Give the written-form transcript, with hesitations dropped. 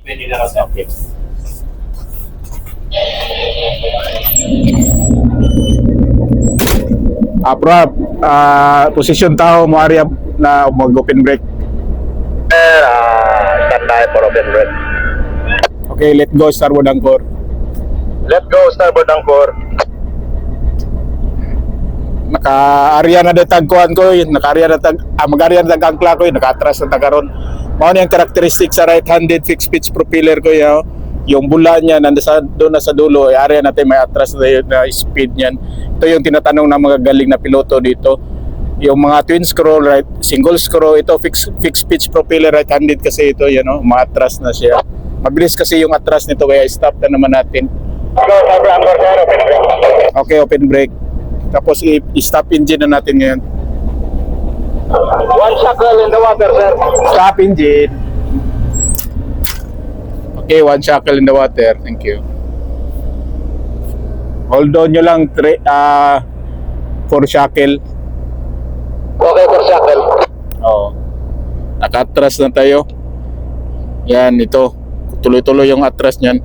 Pwede na lang, sir. Okay. Prop, position tao mo area na mag-open brake. Sir, stand by for open brake. Okay, let go, starboard anchor. Let go, starboard anchor. Naka-area na detagkuhan ko, naka-area na mag-area na tag-angkla ko, naka-atras na tagaron. Mao ni ang karakteristik sa right-handed fixed pitch propeller ko yun. Yung bula niya doon na sa dulo, area natin may atras na speed niyan. Ito yung tinatanong ng mga galing na piloto dito. Yung mga twin screw, right, single screw, ito fixed pitch propeller right-handed kasi ito, ma-atras na siya. Mabilis kasi yung atras nito, kaya stop na naman natin. Go, starboard anchor, sir. Open brake. Okay, open brake. Tapos i-stop engine na natin ngayon. One shackle in the water, sir. Stop engine. Okay, one shackle in the water. Thank you. Hold on nyo lang 4 shackle. Okay, for shackle. Oo. Naka-atras na tayo. Yan, ito. Tuloy-tuloy yung atras niyan.